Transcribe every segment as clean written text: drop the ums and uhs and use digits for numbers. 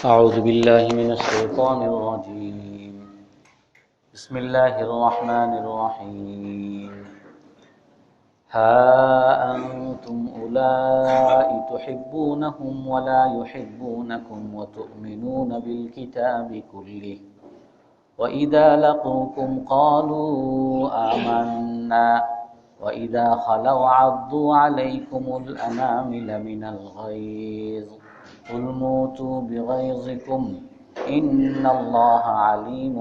أعوذ بالله من الشيطان الرجيم. بسم الله الرحمن الرحيم. ها أنتم أولئك تحبونهم ولا يحبونكم وتؤمنون بالكتاب كله وإذا لقوكم قالوا آمنا وإذا خلوا عضوا عليكم الأنامل من الغيظ قل موتوا بغيظكم إن الله عليم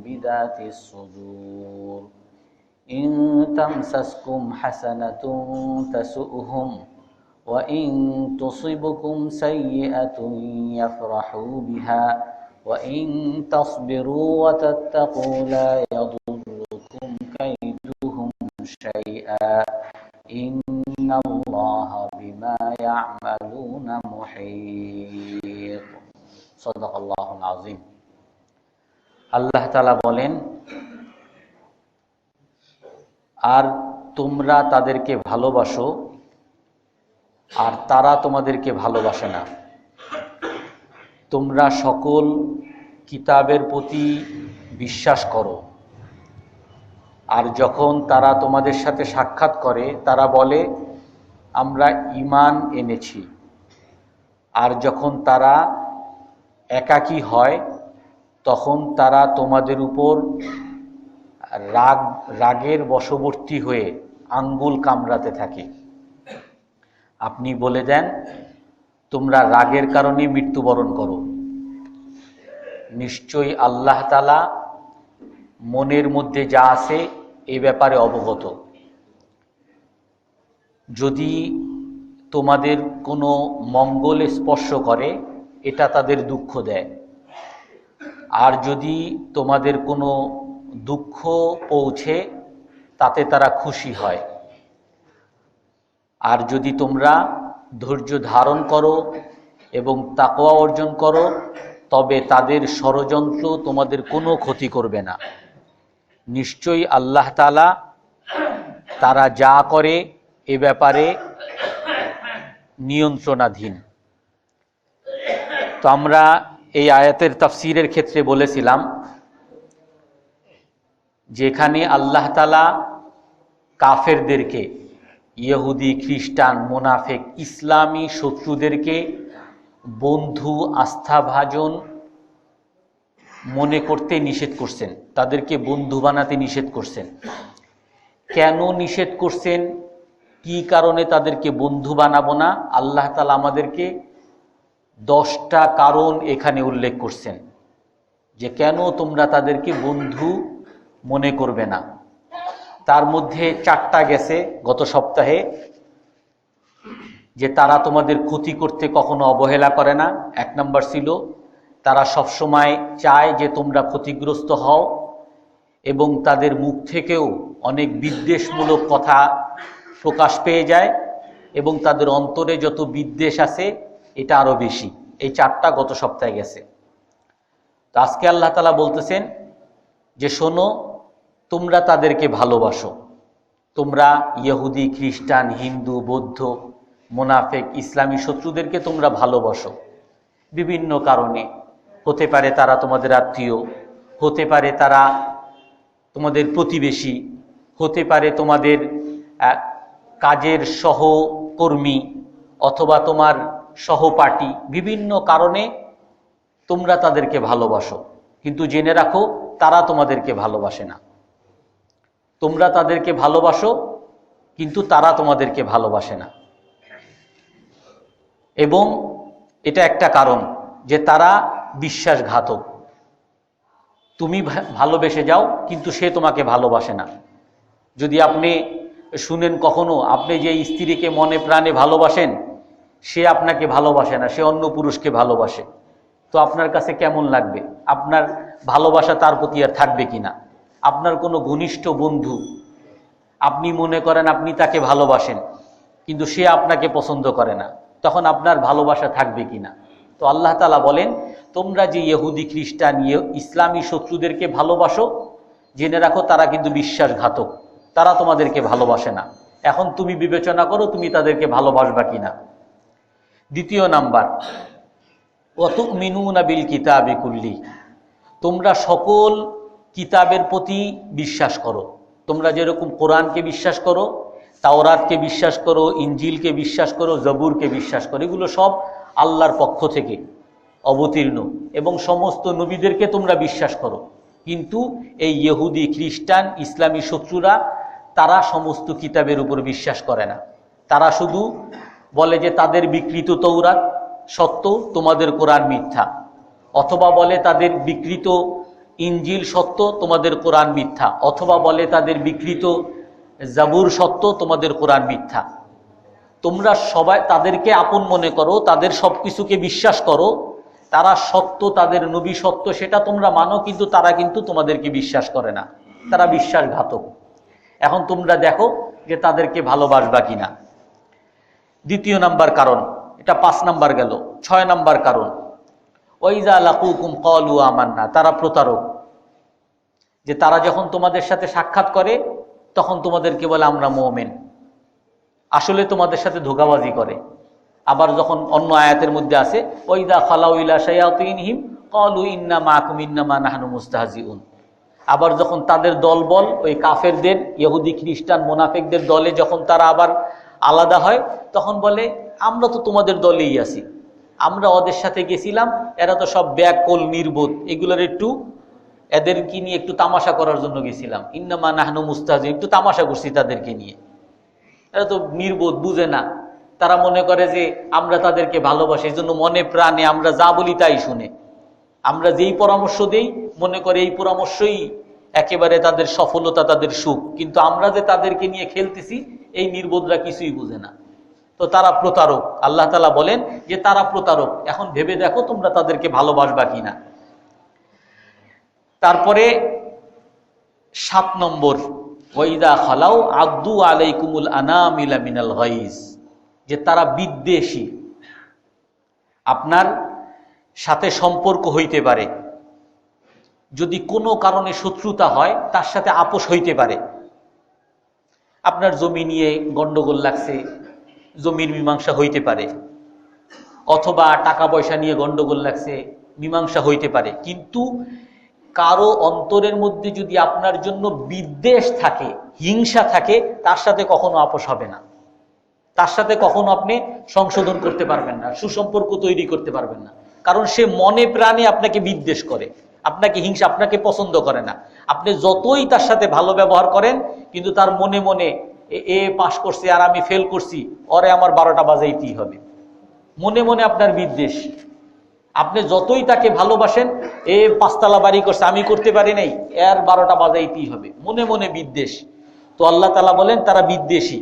بذات الصدور إن تمسسكم حسنة تسؤهم وإن تصبكم سيئة يفرحوا بها وإن تصبروا وتتقوا لا يضركم كيدهم شيئا إن الله بما يعملون محيط صدق الله العظيم. আল্লাহ তাআলা বলেন, আর তোমরা তাদেরকে ভালোবাসো আর তারা তোমাদেরকে ভালোবাসে না। তোমরা সকল কিতাবের প্রতি বিশ্বাস করো, আর যখন তারা তোমাদের সাথে সাক্ষাৎ করে তারা বলে আমরা ঈমান এনেছি, আর যখন তারা একাকী হয় তখন তারা তোমাদের উপর রাগের বশবর্তী হয়ে আঙ্গুল কামড়াতে থাকে। আপনি বলে দেন তোমরা রাগের কারণে মৃত্যুবরণ করো। নিশ্চয়ই আল্লাহ তাআলা মনের মধ্যে যা আছে এ ব্যাপারে অবগত। যদি তোমাদের কোনো মঙ্গলে স্পর্শ করে এটা তাদের দুঃখ দেয়, আর যদি তোমাদের কোনো দুঃখ পৌঁছে তাতে তারা খুশি হয়। আর যদি তোমরা ধৈর্য ধারণ করো এবং তাকওয়া অর্জন করো তবে তাদের ষড়যন্ত্র তোমাদের কোনো ক্ষতি করবে না। নিশ্চয়ই আল্লাহ তাআলা তারা যা করে এ ব্যাপারে নিয়ন্ত্রণাধীন। তো আমরা এই আয়াতের তাফসীরের ক্ষেত্রে বলেছিলাম যেখানে আল্লাহ তাআলা কাফেরদেরকে, ইহুদি, খ্রিস্টান, মুনাফিক, ইসলামী শত্রুদেরকে বন্ধু, আস্থাভাজন মনে করতে নিষেধ করছেন, তাদেরকে বন্ধু বানাতে নিষেধ করছেন। কেন নিষেধ করছেন, কি কারণে তাদেরকে বন্ধু বানাবো না, আল্লাহ তাআলা আমাদেরকে 10টা কারণ এখানে উল্লেখ করছেন যে কেন তোমরা তাদেরকে বন্ধু মনে করবে না। তার মধ্যে 4টা গেছে গত সপ্তাহে, যে তারা তোমাদের ক্ষতি করতে কখনো অবহেলা করে না। 1 নম্বর ছিল তারা সবসময় চায় যে তোমরা ক্ষতিগ্রস্ত হও, এবং তাদের মুখ থেকেও অনেক বিদ্বেষমূলক কথা প্রকাশ পেয়ে যায়, এবং তাদের অন্তরে যত বিদ্বেষ আছে এটা আরো বেশি। এই 4টা গত সপ্তাহে গেছে। তো আজকে আল্লাহ তাআলা বলতেছেন যে শোনো, তোমরা তাদেরকে ভালোবাসো। তোমরা ইহুদি, খ্রিস্টান, হিন্দু, বৌদ্ধ, মুনাফিক, ইসলামী শত্রুদেরকে তোমরা ভালোবাসো বিভিন্ন কারণে। হতে পারে তারা তোমাদের আত্মীয়, হতে পারে তারা তোমাদের প্রতিবেশী, হতে পারে তোমাদের কাজের সহকর্মী অথবা তোমার সহপাঠী। বিভিন্ন কারণে তোমরা তাদেরকে ভালোবাসো, কিন্তু জেনে রাখো তারা তোমাদেরকে ভালোবাসে না। তোমরা তাদেরকে ভালোবাসো কিন্তু তারা তোমাদেরকে ভালোবাসে না। এবং এটা একটা কারণ যে তারা বিশ্বাসঘাতক। তুমি ভালোবেসে যাও কিন্তু সে তোমাকে ভালোবাসে না। যদি আপনি শুনেন কখনো আপনি যে স্ত্রীকে মনে প্রাণে ভালোবাসেন সে আপনাকে ভালোবাসে না, সে অন্য পুরুষকে ভালোবাসে, তো আপনার কাছে কেমন লাগবে? আপনার ভালোবাসা তার প্রতি আর থাকবে কিনা? আপনার কোনো ঘনিষ্ঠ বন্ধু, আপনি মনে করেন আপনি তাকে ভালোবাসেন কিন্তু সে আপনাকে পছন্দ করে না, তখন আপনার ভালোবাসা থাকবে কিনা? তো আল্লাহ তাআলা বলেন তোমরা যে ইহুদি, খ্রিস্টান, ইসলামী শত্রুদেরকে ভালোবাসো, জেনে রাখো তারা কিন্তু বিশ্বাসঘাতক, তারা তোমাদেরকে ভালোবাসে না। এখন তুমি বিবেচনা করো তুমি তাদেরকে ভালোবাসবা কিনা। দ্বিতীয় নাম্বার, ওয়া তুমিনুনা বিল কিতাবি কুল্লি, তোমরা সকল কিতাবের প্রতি বিশ্বাস করো। তোমরা যেরকম কোরআনকে বিশ্বাস করো, তাওরাতকে বিশ্বাস করো, ইনজিলকে বিশ্বাস করো, জবুরকে বিশ্বাস করো, এগুলো সব আল্লাহর পক্ষ থেকে অবতীর্ণ, এবং সমস্ত নবীদেরকে তোমরা বিশ্বাস করো। কিন্তু এই ইহুদি, খ্রিস্টান, ইসলামী শত্রুরা তারা সমস্ত কিতাবের উপর বিশ্বাস করে না। তারা শুধু বলে যে তাদের বিকৃত তৌরাত সত্য, তোমাদের কোরআন মিথ্যা, অথবা বলে তাদের বিকৃত ইনজিল সত্য, তোমাদের কোরআন মিথ্যা, অথবা বলে তাদের বিকৃত জাবুর সত্য, তোমাদের কোরআন মিথ্যা। তোমরা সবাই তাদেরকে আপন মনে করো, তাদের সব কিছুকে বিশ্বাস করো, তারা সত্য, তাদের নবী সত্য, সেটা তোমরা মানো, কিন্তু তারা কিন্তু তোমাদেরকে বিশ্বাস করে না, তারা বিশ্বাসঘাতক। এখন তোমরা দেখো যে তাদেরকে ভালোবাসবা কিনা। দ্বিতীয় নাম্বার কারণ, এটা 5 নাম্বার গেল। 6 নাম্বার কারণ, ওয়াইজা লাকুকুম ক্বালু আমান্না, তারা প্রতারক। যে তারা যখন তোমাদের সাথে সাক্ষাৎ করে তখন তোমাদেরকে বলে আমরা মুমিন, আসলে তোমাদের সাথে ধোঁকাবাজি করে। আবার যখন অন্য আয়াতের মধ্যে আছে ওয়াইদা খালাউ ইলা শায়াতিনহিম ক্বালু ইন্না মাআকুম ইন্নামা নাহনু মুস্তাহজিউন, আবার যখন তাদের দলবল ওই কাফেরদের, ইহুদি, খ্রিস্টান, মুনাফিকদের দলে যখন তারা আবার আলাদা হয় তখন বলে আমরা তো তোমাদের দলেই আছি, আমরা ওদের সাথে গেছিলাম, এরা তো সব ব্যাকল নির্বোধ, এগুলোর একটু এদেরকে নিয়ে একটু তামাশা করার জন্য গেছিলাম, ইন্নামা নাহনু মুস্তাহজিউন, একটু তামাশা করছি তাদেরকে নিয়ে, এরা তো নির্বোধ, বুঝে না। তারা মনে করে যে আমরা তাদেরকে ভালোবাসি, এই জন্য মনে প্রাণে আমরা যা বলি তাই শুনে, আমরা যেই পরামর্শ দেই মনে করে এই পরামর্শই একেবারে তাদের সফলতা, তাদের সুখ, কিন্তু আমরা যে তাদেরকে নিয়ে খেলতেছি এই নির্বোধরা কিছুই বুঝে না। তো তারা প্রতারক। আল্লাহ তাআলা বলেন যে তারা প্রতারক। এখন ভেবে দেখো তোমরা তাদেরকে ভালোবাসবা কিনা। তারপরে 7 নম্বর, ওয়াইদা খালাউ আদু আলাইকুমুল আনামিলা মিনাল গাইজ, যে তারা বিদ্বেষী, আপনার সাথে সম্পর্ক হইতে পারে, যদি কোনো কারণে শত্রুতা হয় তার সাথে আপোষ হইতে পারে। আপনার জমি নিয়ে গন্ডগোল লাগছে, জমির মীমাংসা হইতে পারে, অথবা টাকা পয়সা নিয়ে গন্ডগোল লাগছে, মীমাংসা হইতে পারে। কিন্তু কারো অন্তরের মধ্যে যদি আপনার জন্য বিদ্বেষ থাকে, হিংসা থাকে, তার সাথে কখনো আপোষ হবে না, তার সাথে কখনো আপনি সংশোধন করতে পারবেন না, সুসম্পর্ক তৈরি করতে পারবেন না। কারণ সে মনে প্রাণে আপনাকে বিদ্বেষ করে, আপনাকে হিংসা, আপনাকে পছন্দ করে না। আপনি যতই তার সাথে ভালো ব্যবহার করেন, কিন্তু তার মনে মনে এ পাস করছে আর আমি ফেল করছি, ওরে আমার 12টা বাজাইতেই হবে, মনে মনে আপনার বিদ্বেষ। আপনি যতই তাকে ভালোবাসেন, 5তলা বাড়ি করছে আমি করতে পারি নাই, এর 12টা বাজাইতেই হবে, মনে মনে বিদ্বেষ। তো আল্লাহ তাআলা বলেন তারা বিদ্বেষী।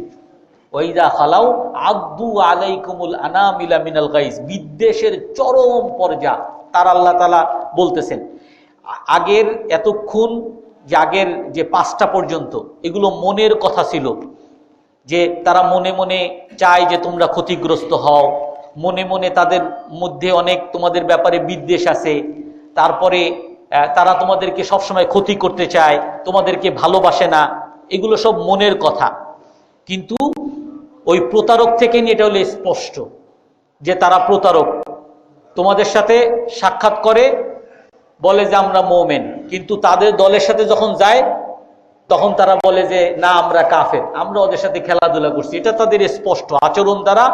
ওয়াইদা খালাউ আদু আলাইকুমুল আনামিলা মিনাল গাইজ, বিদ্বেষের চরম পর্যায় তার আল্লাহ তাআলা বলতেছেন। আগের এতক্ষণ যে আগের যে 5টা পর্যন্ত এগুলো মনের কথা ছিল, যে তারা মনে মনে চায় যে তোমরা ক্ষতিগ্রস্ত হও, মনে মনে তাদের মধ্যে অনেক তোমাদের ব্যাপারে বিদ্বেষ আছে, তারপরে তারা তোমাদেরকে সবসময় ক্ষতি করতে চায়, তোমাদেরকে ভালোবাসে না, এগুলো সব মনের কথা। কিন্তু ওই প্রতারক থেকে নিয়ে এটা হলো স্পষ্ট যে তারা প্রতারক। তোমাদের সাথে সাক্ষাৎ করে বলে যে আমরা মুমিন, কিন্তু তাদের দলের সাথে যখন যায় তখন তারা বলে যে না আমরা কাফের, আমরা ওদের সাথে খেলাধুলা করছি। এটা তাদের স্পষ্ট, আচরণ দ্বারা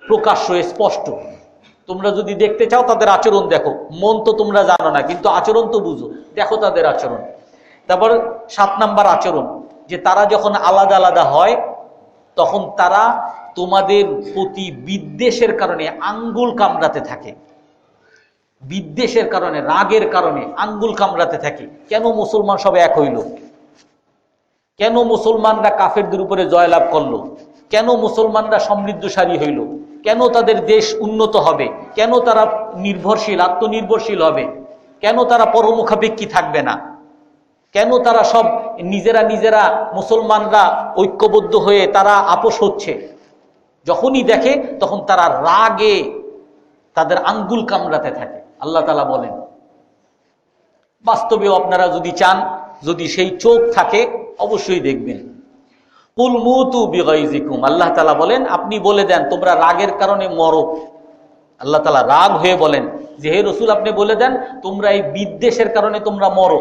প্রকাশ্য, স্পষ্ট। তোমরা যদি দেখতে চাও তাদের আচরণ দেখো, মন তো তোমরা জানো না, কিন্তু আচরণ তো বুঝো, দেখো তাদের আচরণ। তারপর 7 নাম্বার আচরণ, যে তারা যখন আলাদা আলাদা হয় তখন তারা তোমাদের প্রতি বিদ্বেষের কারণে আঙ্গুল কামড়াতে থাকে, বিদ্বেষের কারণে, রাগের কারণে আঙ্গুল কামড়াতে থাকে। কেন মুসলমান সব এক হইল? কেন মুসলমানরা কাফেরদের উপরে জয়লাভ করলো? কেন মুসলমানরা সমৃদ্ধশালী হইল? কেন তাদের দেশ উন্নত হবে? কেন তারা নির্ভরশীল, আত্মনির্ভরশীল হবে? কেন তারা পরমুখাপেক্ষী থাকবে না? কেন তারা সব নিজেরা নিজেরা মুসলমানরা ঐক্যবদ্ধ হয়ে তারা আপোষ হচ্ছে? যখনই দেখে তখন তারা রাগে তাদের আঙ্গুল কামড়াতে থাকে। আল্লাহ তাআলা বলেন, বাস্তবেও আপনারা যদি চান, যদি সেই চোখ থাকে অবশ্যই দেখবেন। কুল মুতু বিগাইজিকুম, আল্লাহ তাআলা বলেন আপনি বলে দেন তোমরা রাগের কারণে মরো, আল্লাহ তাআলা রাগ হয়ে বলেন যে হে রসুল, আপনি বলে দেন তোমরা এই বিদ্বেষের কারণে তোমরা মরো,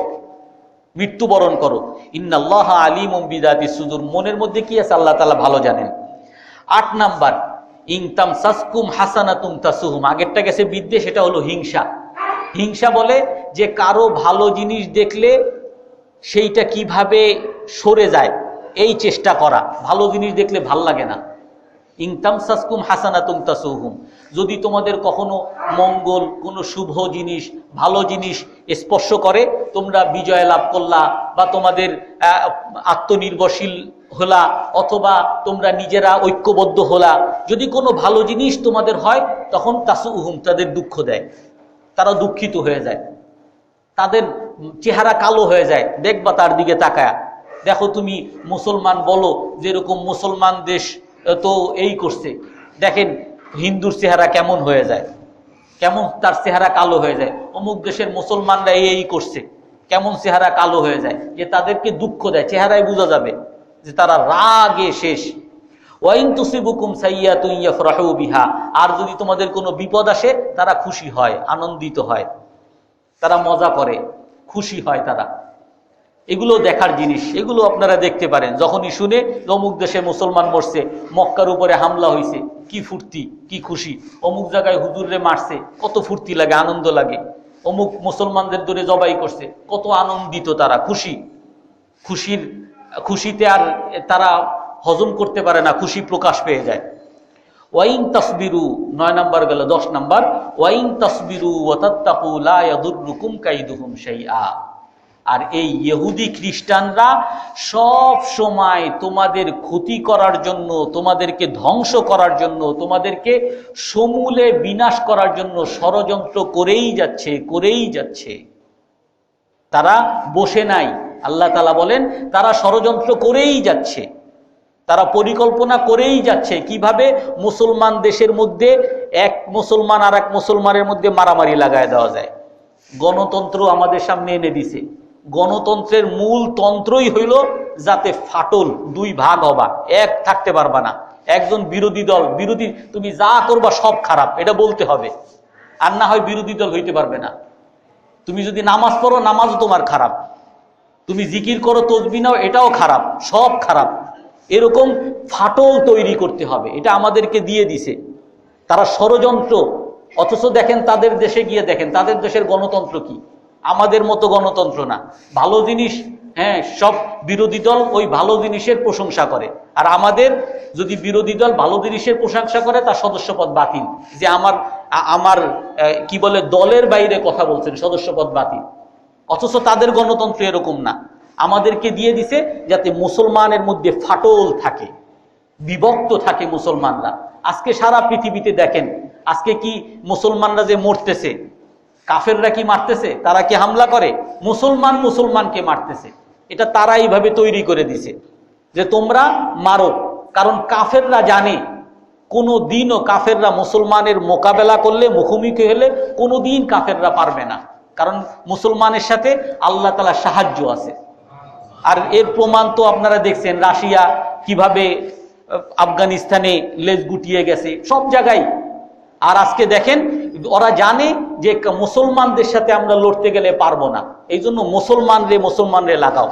মৃত্যুবরণ করো। ইন্নাল্লাহ আলিমুম বিযাতিস সুদূর, মনের মধ্যে কি আছে আল্লাহ তাআলা ভালো জানেন। 8 নাম্বার, ইন তামসাসকুম হাসানাতুম তাসুহুম, আগেরটা গেছে বিদ্বেষ, এটা হলো হিংসা। হিংসা বলে যে কারো ভালো জিনিস দেখলে সেইটা কিভাবে সরে যায় এই চেষ্টা করা, ভালো জিনিস দেখলে ভাল লাগে না। ইন তামসাসকুম হাসানাতুম তাসুহুম, যদি তোমাদের কখনো মঙ্গল, কোনো শুভ জিনিস, ভালো জিনিস স্পর্শ করে, তোমরা বিজয় লাভ করলা বা তোমাদের আত্মনির্ভরশীল হলা অথবা তোমরা নিজেরা ঐক্যবদ্ধ হলা, যদি কোনো ভালো জিনিস তোমাদের হয় তখন তাসুহুম, তাদের দুঃখ দেয়, তারা দুঃখিত হয়ে যায়, তাদের চেহারা কালো হয়ে যায়। দেখবা তার দিকে তাকায়া, দেখো তুমি মুসলমান বলো যেরকম মুসলমান দেশ তো এই করছে, দেখেন হিন্দুর চেহারা কেমন হয়ে যায়, কেমন তার চেহারা কালো হয়ে যায়। অমুক দেশের মুসলমানরা এই করছে, কেমন চেহারা কালো হয়ে যায়, যে তাদেরকে দুঃখ দেয়, চেহারায় বোঝা যাবে যে তারা রাগে শেষ। ওয়াইন তুসিবুকুম সাইয়্যাতুন ইয়াফরাহু বিহা, আর যদি তোমাদের কোনো বিপদ আসে তারা খুশি হয়, আনন্দিত হয়, তারা মজা করে, খুশি হয় তারা। এগুলো দেখার জিনিস, এগুলো আপনারা দেখতে পারেন। যখনই শুনে অমুক দেশে মুসলমান মরছে, মক্কার উপরে হামলা হয়েছে, কি ফুর্তি, কি খুশি, অমুক জায়গায় হুজুরে মারছে, কত ফুর্তি লাগে, আনন্দ লাগে, অমুক মুসলমানদের ধরে জবাই করছে, কত আনন্দিত তারা, খুশি। খুশিতে আর তারা হজম করতে পারে না, খুশি প্রকাশ পেয়ে যায়। ওয়াইন তাসবিরু, 9 নাম্বার গেল। 10 নাম্বার, ওয়াইন তাসবিরু ওয়া তাত্তাকু লা ইয়াদুররুকুম কাইদুহুম শাইআ, আর এই ইহুদি খ্রিস্টানরা সব সময় তোমাদের ক্ষতি করার জন্য, তোমাদেরকে ধ্বংস করার জন্য, তোমাদেরকে সমূলে বিনাশ করার জন্য ষড়যন্ত্র করেই যাচ্ছে। তারা বসে নাই, আল্লাহ তাআলা বলেন তারা ষড়যন্ত্র করেই যাচ্ছে, তারা পরিকল্পনা করেই যাচ্ছে কিভাবে মুসলমান দেশের মধ্যে এক মুসলমান আর এক মুসলমানের মধ্যে মারামারি লাগায় দেওয়া যায়। গণতন্ত্র আমাদের সামনে এনে দিছে। গণতন্ত্রের মূল তন্ত্রই হইল যাতে ফাটল, 2 ভাগ হবা, এক থাকতে পারবা না। একজন বিরোধী দল, বিরোধী তুমি যা করবা সব খারাপ, এটা বলতে হবে, আর না হয় বিরোধী দল হইতে পারবে না। তুমি যদি নামাজ পড়ো, নামাজও তোমার খারাপ, তুমি জিকির করো, তসবিহ নাও, এটাও খারাপ, সব খারাপ। এরকম ফাটল তৈরি করতে হবে, এটা আমাদেরকে দিয়ে দিছে তারা ষড়যন্ত্র। অথচ দেখেন তাদের দেশে গিয়ে দেখেন তাদের দেশের গণতন্ত্র কি, আমাদের মতো গণতন্ত্র না। ভালো জিনিস, হ্যাঁ, সব বিরোধী দল ওই ভালো জিনিসের প্রশংসা করে, আর আমাদের যদি বিরোধী দল ভালো জিনিসের প্রশংসা করে তার সদস্যপদ বাতিল, যে আমার কি বলে দলের বাইরে কথা বলছেন, সদস্যপদ বাতিল। অথচ তাদের গণতন্ত্র এরকম না, আমাদেরকে দিয়ে দিছে যাতে মুসলমানের মধ্যে ফাটল থাকে, বিভক্ত থাকে মুসলমানরা। আজকে সারা পৃথিবীতে দেখেন, আজকে কি মুসলমানরা যে মরতেছে, কাফেররা কি মারতেছে, তারা কি হামলা করে, মুসলমানকে মারতেছে। এটা তারা এইভাবে তৈরি করে দিছে যে তোমরা মারো, কারণ কাফেররা জানে কোনো দিনও কাফেররা মুসলমানের মোকাবেলা করলে, মুখোমুখি হলে কোনোদিন কাফেররা পারবে না, কারণ মুসলমানের সাথে আল্লাহ তাআলার সাহায্য আছে। আর এর প্রমাণ তো আপনারা দেখছেন, রাশিয়া কিভাবে আফগানিস্তানে লেজ গুটিয়ে গেছে, সব জায়গায়। আর আজকে দেখেন ওরা জানে যে মুসলমানদের সাথে আমরা লড়তে গেলে পারবো না, এই জন্য মুসলমানরে লাগাও।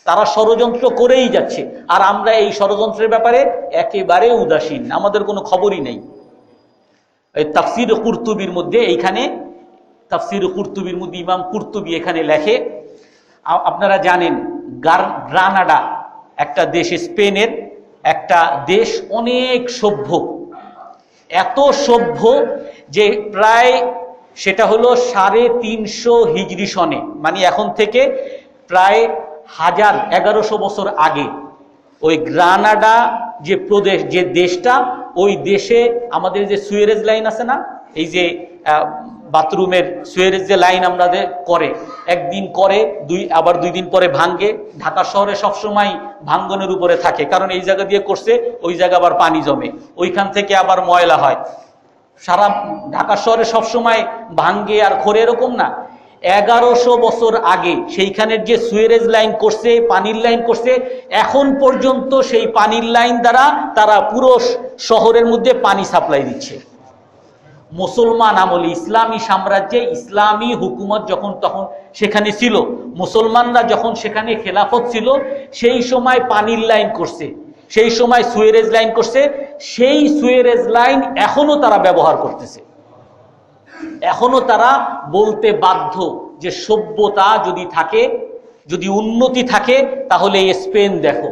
তারা ষড়যন্ত্র করেই যাচ্ছে, আর আমরা এই ষড়যন্ত্রের ব্যাপারে একেবারে উদাসীন, আমাদের কোনো খবরই নেই। এই তাফসির কুরতুবির মধ্যে, এইখানে তাফসির কুরতুবির মধ্যে ইমাম কুরতুবি এখানে লেখে, আপনারা জানেন গ্রানাডা একটা দেশ, স্পেনের একটা দেশ, অনেক সভ্য, এত সভ্য যে প্রায় সেটা হলো 350 হিজরি সনে, মানে এখন থেকে প্রায় 1100 বছর আগে ওই গ্রানাডা যে প্রদেশ, যে দেশটা, ওই দেশে আমাদের যে সুয়েরেজ লাইন আছে না, এই যে বাথরুমের সুয়েরেজ যে লাইন আমরা করে, একদিন করে আবার 2 দিন পরে ভাঙ্গে। ঢাকা শহরে সবসময় ভাঙ্গনের উপরে থাকে, কারণ এই জায়গা দিয়ে করছে, ওই জায়গা আবার পানি জমে, ওইখান থেকে আবার ময়লা হয়। সারা ঢাকা শহরে সবসময় ভাঙ্গে আর খোরে, এরকম না। 1100 বছর আগে সেইখানের যে সুয়েরেজ লাইন করছে, পানির লাইন করছে, এখন পর্যন্ত সেই পানির লাইন দ্বারা তারা পুরো শহরের মধ্যে পানি সাপ্লাই দিচ্ছে। মুসলমান আমলে ইসলামী সাম্রাজ্যে ইসলামী হুকুমত যখন তখন সেখানে ছিল, মুসলমানরা যখন সেখানে খেলাফত ছিল, সেই সময় পানির লাইন করছে, সেই সময় সুয়েরেজ লাইন করছে, সেই সুয়েরেজ লাইন এখনো তারা ব্যবহার করতেছে। এখনো তারা বলতে বাধ্য যে সভ্যতা যদি থাকে, যদি উন্নতি থাকে, তাহলে স্পেন দেখো,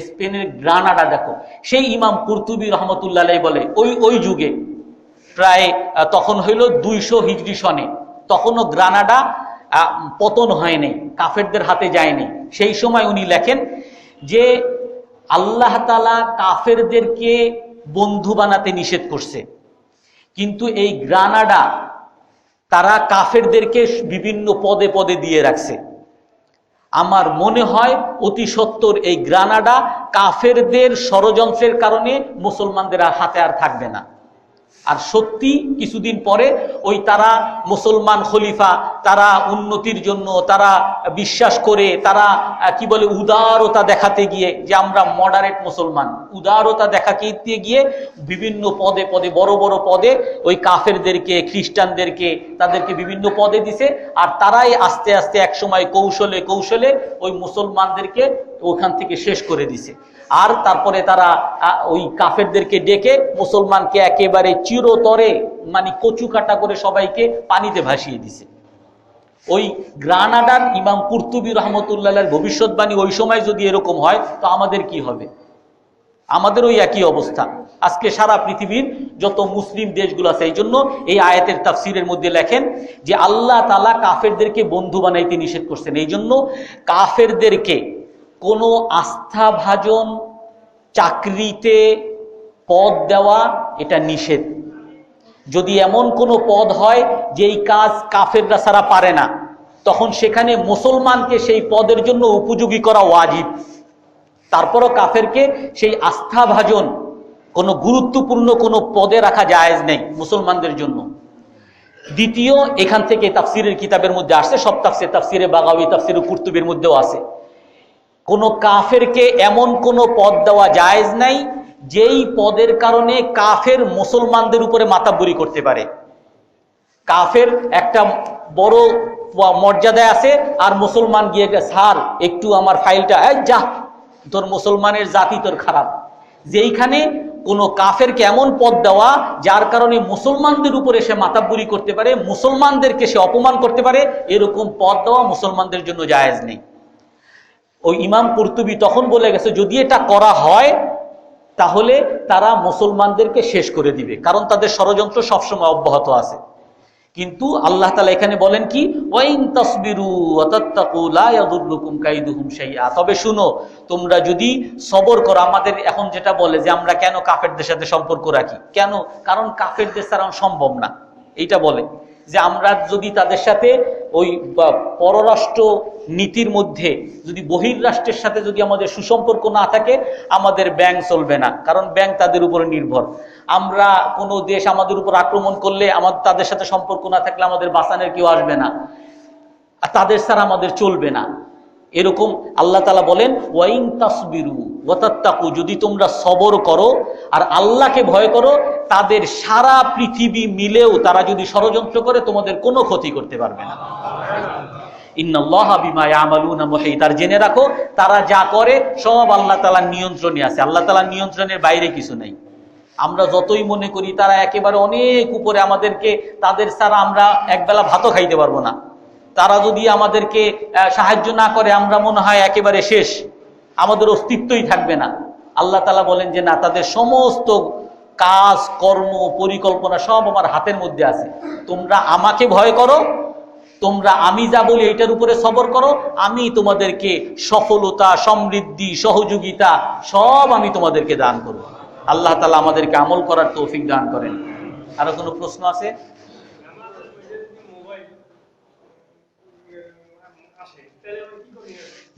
স্পেনের গ্রানাডা দেখো। সেই ইমাম কুরতুবী রহমতুল্লাহ আলাইহি বলে ওই যুগে প্রায় তখন হইল 200 হিজরি সনে, তখনও গ্রানাডা পতন হয়নি, কাফেরদের হাতে যায়নি। সেই সময় উনি লেখেন যে আল্লাহ তাআলা কাফেরদেরকে বন্ধু বানাতে নিষেধ করছে, কিন্তু এই গ্রানাডা তারা কাফেরদেরকে বিভিন্ন পদে পদে দিয়ে রাখছে। আমার মনে হয় অতি সত্বর এই গ্রানাডা কাফেরদের ষড়যন্ত্রের কারণে মুসলমানদের হাতে আর থাকবে না। আর সত্যি কিছুদিন পরে ওই তারা মুসলমান খলিফা, তারা উন্নতির জন্য তারা বিশ্বাস করে, তারা কি বলে উদারতা দেখাতে গিয়ে যে আমরা মডারেট মুসলমান, উদারতা দেখাতে গিয়ে বিভিন্ন পদে পদে বড় বড় পদে ওই কাফেরদেরকে, খ্রিস্টানদেরকে, তাদেরকে বিভিন্ন পদে দিছে। আর তারাই আস্তে আস্তে একসময় কৌশলে কৌশলে ওই মুসলমানদেরকে ওখান থেকে শেষ করে দিছে। আর তারপরে তারা ওই কাফেরদেরকে ডেকে মুসলমানকে একেবারে চিরতরে মানে কচু কাটা করে সবাইকে পানিতে ভাসিয়ে দিছে। ওই গ্রানাডার ইমাম কুরতুবী রহমতুল্লাহর ভবিষ্যৎবাণী ওই সময় যদি এরকম হয়, তো আমাদের কি হবে? আমাদের ওই একই অবস্থা। আজকে সারা পৃথিবীর যত মুসলিম দেশগুলো আছে, এই জন্য এই আয়াতের তাফসিরের মধ্যে লেখেন যে আল্লাহ তাআলা কাফেরদেরকে বন্ধু বানাইতে নিষেধ করছেন। এই জন্য কাফেরদেরকে কোনো আস্থাভাজন চাকরিতে পদ দেওয়া এটা নিষেধ। যদি এমন কোনো পদ হয় যেই কাজ কাফেররা ছাড়া পারে না, তখন সেখানে মুসলমানকে সেই পদের জন্য উপযোগী করা ওয়াজিব। তারপরও কাফেরকে সেই আস্থাভাজন কোনো গুরুত্বপূর্ণ কোনো পদে রাখা জায়েজ নেই মুসলমানদের জন্য। দ্বিতীয়, এখান থেকে তাফসিরের কিতাবের মধ্যে আসছে, সব তাফসিরে বাগাওয়ী, তাফসিরে কুরতুবীর মধ্যেও আছে, কোন কাফেরকে এমন কোন পদ দেওয়া জায়েজ নাই যেই পদের কারণে কাফের মুসলমানদের উপরে মাতাব্বরি করতে পারে। কাফের একটা বড় মর্যাদায় আছে, আর মুসলমান গিয়ে স্যার একটু আমার ফাইলটা, যা তোর মুসলমানের জাতি তোর খারাপ। যেইখানে কোনো কাফেরকে এমন পদ দেওয়া যার কারণে মুসলমানদের উপরে সে মাতাব্বরি করতে পারে, মুসলমানদেরকে সে অপমান করতে পারে, এরকম পদ দেওয়া মুসলমানদের জন্য জায়েজ নেই। ওই ইমাম কুরতুবী তখন বলে গেছে যদি এটা করা হয় তাহলে তারা মুসলমানদেরকে শেষ করে দিবে, কারণ তাদের ষড়যন্ত্র সবসময় অব্যাহত আছে। কিন্তু আল্লাহ তাআলা এখানে বলেন কি, ওয়াইন তাসবিরু ওয়া তাত্তাকু লা ইয়াদুররুকুম কাইদুহুম শাইআ। তবে শুনো, তোমরা যদি সবর করো। আমাদের এখন যেটা বলে যে আমরা কেন কাফেরদের সাথে সম্পর্ক রাখি, কেন? কারণ কাফেরদের ছাড়া সম্ভব না, এইটা বলে যে আমরা যদি তাদের সাথে ওই পররাষ্ট্র নীতির মধ্যে যদি বহির্রাষ্ট্রের সাথে যদি আমাদের সুসম্পর্ক না থাকে, আমাদের ব্যাংক চলবে না, কারণ ব্যাংক তাদের উপরে নির্ভর। আমরা কোনো দেশ আমাদের উপর আক্রমণ করলে আমাদের তাদের সাথে সম্পর্ক না থাকলে আমাদের বাঁচানোর কেউ আসবে না, আর তাদের ছাড়া আমাদের চলবে না। এরকম আল্লাহ তাআলা বলেন ওয়াইন তাসবিরু ওয়া তাত্তাকু, যদি তোমরা সবর করো আর আল্লাহকে ভয় করো, তাদের সারা পৃথিবী মিলেও তারা যদি ষড়যন্ত্র করে তোমাদের কোনো ক্ষতি করতে পারবে না। ইন্নাল্লাহা বিমা ইয়ামালুনা মুহীত। আর জেনে রাখো তারা যা করে সব আল্লাহ তাআলার নিয়ন্ত্রণে আছে, আল্লাহ তাআলার নিয়ন্ত্রণের বাইরে কিছু নাই। আমরা যতই মনে করি তারা একেবারে অনেক উপরে, আমাদেরকে তাদের ছাড়া আমরা একবেলা ভাতও খাইতে পারবো না, তারা যদি আমাদেরকে সাহায্য না করে আমরা মনে হয় একেবারে শেষ, আমাদের অস্তিত্বই থাকবে না। আল্লাহ তাআলা বলেন যে না, তাদের সমস্ত কাজ কর্ম পরিকল্পনা সব আমার হাতের মধ্যে আছে। তোমরা আমাকে ভয় করো, তোমরা আমি যা বলি এইটার উপরে সবর করো, আমি তোমাদেরকে সফলতা, সমৃদ্ধি, সহযোগিতা সব আমি তোমাদেরকে দান করব। আল্লাহ তাআলা আমাদেরকে আমল করার তৌফিক দান করেন। আরো কোনো প্রশ্ন আছে?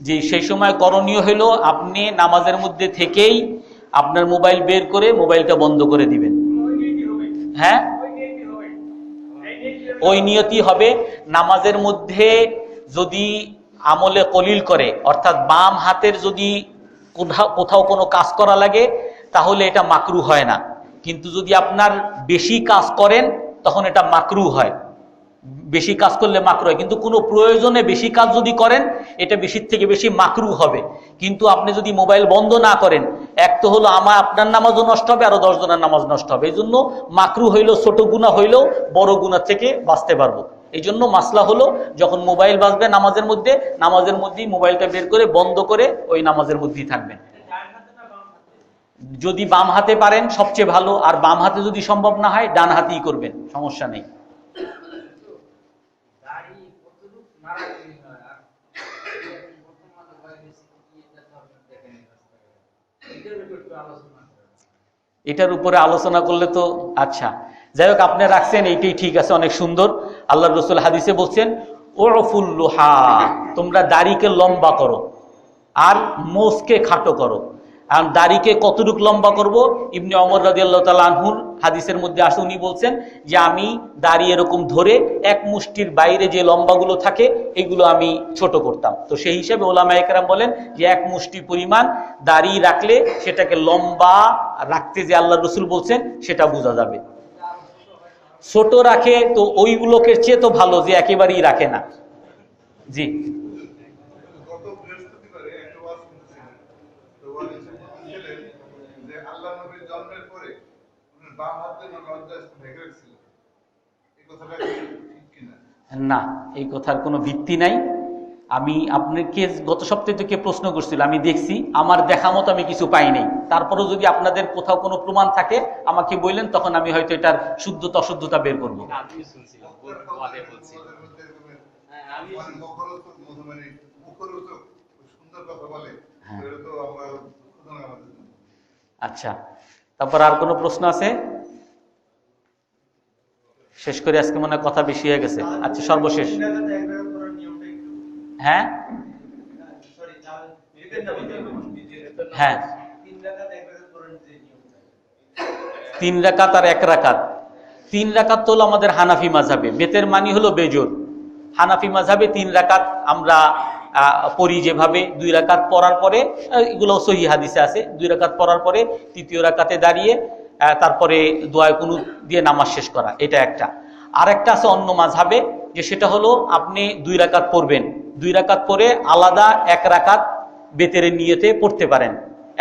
জি, সেই সময় করণীয় হলো আপনি নামাজের মধ্যে থেকেই আপনার মোবাইল বের করে মোবাইলটা বন্ধ করে দিবেন। হ্যাঁ, ওই নিয়তি হবে। নামাজের মধ্যে যদি আমলে কলিল করে, অর্থাৎ বাম হাতের যদি কোথাও কোনো কাজ করা লাগে, তাহলে এটা মাকরু হয় না। কিন্তু যদি আপনার বেশি কাজ করেন তখন এটা মাকরু হয়, বেশি কাজ করলে মাকরু হয়। কিন্তু কোনো প্রয়োজনে বেশি কাজ যদি করেন এটা বেশির থেকে বেশি মাকরু হবে। কিন্তু আপনি যদি মোবাইল বন্ধ না করেন, এক তো হলো আপনার নামাজও নষ্ট হবে, আরো 10 জনের নামাজ নষ্ট হবে। এই জন্য মাকরু হইলেও, ছোট গুনাহ হইলেও বড় গুনাহ থেকে বাঁচতে পারবো। এই জন্য মাসলা হলো, যখন মোবাইল বাজবে নামাজের মধ্যেই মোবাইলটা বের করে বন্ধ করে ওই নামাজের মধ্যেই থাকবেন। যদি বাম হাতে পারেন সবচেয়ে ভালো, আর বাম হাতে যদি সম্ভব না হয় ডান হাতেই করবেন, সমস্যা নেই। এটার উপরে আলোচনা করলে তো আচ্ছা, যাই হোক, আপনি রাখছেন এইটাই ঠিক আছে, অনেক সুন্দর। আল্লাহর রাসূল হাদিসে বলছেন, উরফুল লুহা, তোমরা দাড়িকে লম্বা করো আর মোষকে খাটো করো। আর দাড়িকে কতটুক লম্বা করব? ইবনে ওমর রাদিয়াল্লাহু তাআলা আনহুর হাদিসের মধ্যে আসে, উনি বলছেন যে আমি দাড়ি এরকম ধরে এক মুষ্টির বাইরে যে লম্বাগুলো থাকে এগুলো আমি ছোট করতাম। তো সেই হিসাবে ওলামায়ে কেরাম বলেন যে এক মুষ্টি পরিমাণ দাড়ি রাখলে সেটাকে লম্বা রাখতে যে আল্লাহর রাসূল বলছেন সেটা বোঝা যাবে। ছোট রাখে তো ওইগুলোকে চেয়ে তো ভালো যে একেবারেই রাখে না। জি, না, এই কথার কোনো ভিত্তি নাই। আমি আপনাকে গত সপ্তাহে থেকে প্রশ্ন করছিল, আমি দেখছি, আমার দেখা মতো আমি কিছু পাই নাই। তারপরেও যদি আপনাদের কোথাও কোনো প্রমাণ থাকে আমাকে বললেন, তখন আমি হয়তো এটার শুদ্ধতা অশুদ্ধতা বের করবো। আচ্ছা, তারপর আর কোনো প্রশ্ন আছে? শেষ করে, আজকে মনে হয় কথা বেশি হয়ে গেছে। আচ্ছা, সর্বশেষ, হ্যাঁ হ্যাঁ, 3 রাকাত আর 1 রাকাত। 3 রাকাত তো হলো আমাদের হানাফি মাযহাবে, বেতের মানি হলো বেজোর। হানাফি মাযহাবে 3 রাকাত আমরা পড়ি যেভাবে, 2 রাকাত পড়ার পরে, এগুলো সহিহ হাদিসে আছে, 2 রাকাত পড়ার পরে তৃতীয় রাকাতে দাঁড়িয়ে তারপরে দোয়া কুনুত দিয়ে নামাজ শেষ করা, এটা একটা। আর একটা আছে অন্য মাযহাবে, যে সেটা হলো আপনি 2 রাকাত পড়বেন, 2 রাকাত পরে আলাদা 1 রাকাত বেতের নিয়তে পড়তে পারেন।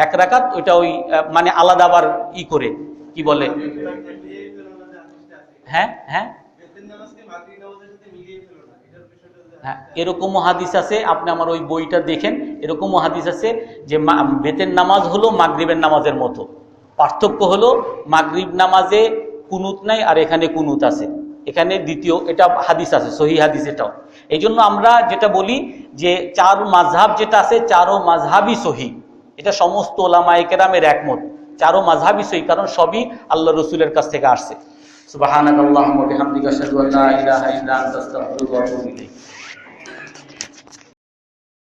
1 রাকাত ওইটা ওই মানে আলাদা আবার ই করে, কি বলে, হ্যাঁ হ্যাঁ হ্যাঁ, এরকমও হাদিস আছে। আপনি আমার ওই বইটা দেখেন, এরকমও হাদিস আছে যে বেতের নামাজ হলো মাগরিবের নামাজের মতো। পার্থক্য হলো মাগরিব নামাজে কুনুত নাই আর এখানে কুনুত আছে। এখানে দ্বিতীয়, এটা হাদিস আছে, সহিহ হাদিস এটাও। এই জন্য আমরা যেটা বলি যে 4 মাযহাব যেটা আছে, 4 মাযহাবই সহিহ। এটা সমস্ত উলামায়ে কেরামের একমত, 4 মাযহাবই সহিহ, কারণ সবই আল্লাহ রাসূলের কাছ থেকে আসছে। সুবহানাকাল্লাহুম্মা ওয়া বিহামদিকা আশহাদু আল্লা ইলাহা ইল্লা আনতা আস্তাগফিরুকা ওয়া আতুবু ইলাইক।